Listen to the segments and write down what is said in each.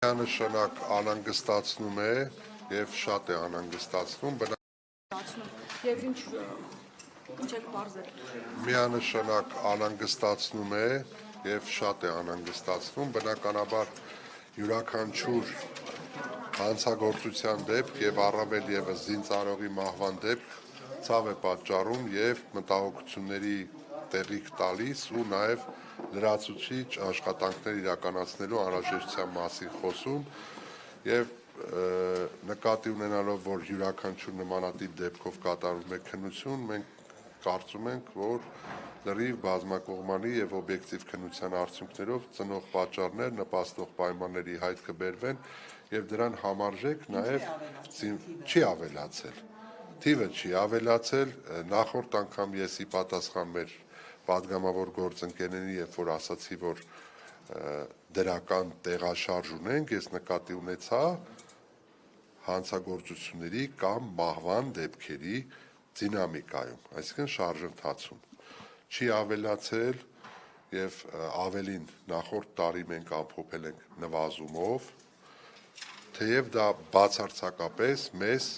Միանշանակ անհանգստացնում է եւ շատ է անհանգստացնում Եվ ինչ եք բարձր։ Միանշանակ անհանգստացնում է եւ շատ է անհանգստացնում բնականաբար յուրաքանչյուր հանցագործության դեպք եւ առավել եւս զինծառայողի մահվան դեպք ցավ է պատճառում եւ մտահոգությունների տեղիք տալիս ու նաեւ լրացուցիչ աշխատանքներ իրականացնելու անհրաժեշտության մասին խոսում եւ նկատի ունենալով որ յուրաքանչյուր նմանատիպ դեպքով կատարվում է քննություն մենք կարծում ենք որ լրիվ բազմակողմանի եւ օբյեկտիվ քննության արդյունքներով ծնող պատճառներ նպաստող պայմանների հայտ կբերվեն եւ դրան համարժեք նաեւ չի ավելացել թիվը չի ավելացել նախորդ անգամ ես ի պատասխան մեր պատգամավոր գործընկերների երբ որ ասացի որ դրական տեղաշարժ ունենք ես նկատի ունեցա հանցագործությունների կամ մահվան դեպքերի դինամիկայում այսինքն շարժընթացում չի ավելացել եւ ավելին նախորդ տարի մենք ամփոփել ենք նվազումով թեև դա բացարձակապես մեզ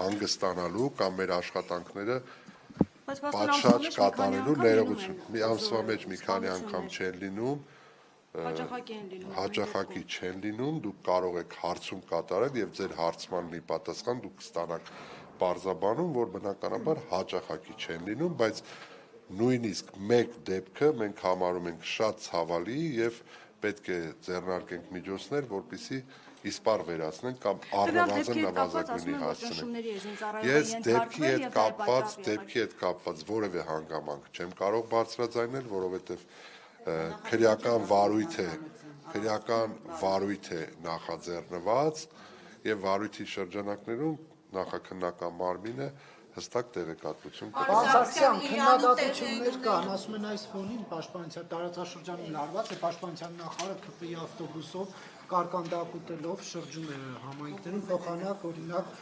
հանգստանալու կամ մեր աշխատանքները պատշաճ կատարելու ներողություն մի ամսվա մեջ մի քանի անգամ չեն լինում հաճախակի չեն լինում դուք կարող եք հարցում կատարել եւ ձեր հարցմանն ի պատասխան դուք կստանաք բարձաբանում որ բնականաբար հաճախակի չեն լինում բայց նույնիսկ մեկ դեպքը մենք համարում ենք շատ ցավալի եւ պետք է ձեռնարկենք միջոցներ որպեսզի իսպար վերացնենք կամ առնվազն նվազագույնի հասցնենք ես դեպքի հետ կապված որևէ հանգամանք չեմ կարող բարձրաձայնել որովհետեւ քրեական վարույթ է նախաձեռնված եւ վարույթի շրջանակներում նախաքննական մարմինը հստակ տեղեկատվություն Բացասական քննադատություններ կան, ասում են այս ֆոնին պաշտպանության տարածաշրջանում լարված է պաշտպանության նախարարը ԿՊ-ի ավտոբուսով կարկանդակուտելով շրջում է համայնքներում փոխանակ օրինակ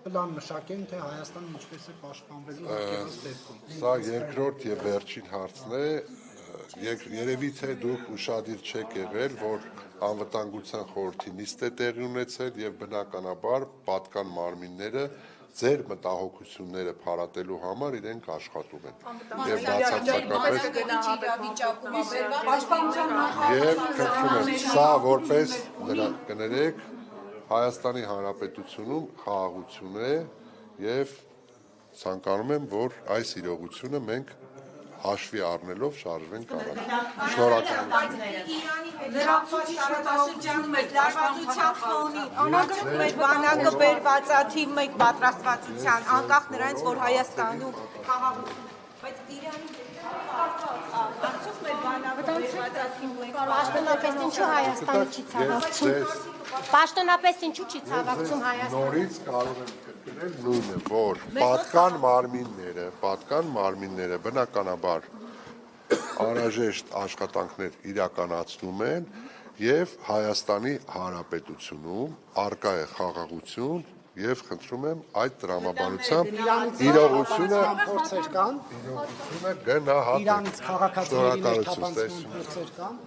պլան մշակեն թե Հայաստանը ինչպես է պաշտպանվելու հակերս դեպքում։ Սա երկրորդ եւ վերջին հարցն է երևի թե դուք ուշադիր չեք եղել որ անվտանգության խորհրդի նիստ է տեղի ունեցել եւ բնականաբար պատկան մարմինները ձեր մտահոգությունները փարատելու համար իրենք աշխատում են եւ բացարձակապես եւ քրվում եմ սա որպես կներեք Հայաստանի Հանրապետությունում խաղաղություն է եւ ցանկանում եմ որ այս իրողությունը մենք հաշվի առնելով շարժվենք առաջ շնորհակալություն Լրացուցիչ շրջանում է լարվածության ֆոնին, անհագ մեր բանակը բերված է թիվ 1 պատրաստվածության, անկախ նրանից, որ Հայաստանում խաղաղություն, բայց Իրանի արդյոք մեր բանակը բերված է թիվ 1 Պաշտոնապես ինչու Հայաստանը չի ցավակցում, պաշտոնապես ինչու չի ցավակցում Հայաստանը նորից կարող եմ կրկնել նույնը, որ պատկան մարմինները բնականաբար անհրաժեշտ աշխատանքներ իրականացնում են եւ Հայաստանի Հանրապետությունում արկա է խաղաղություն եւ խնդրում եմ այդ տրամաբանությամբ իրողությունը փորձեր կան գնահատել Իրանից քաղաքացիների ներթափանցման փորձեր կան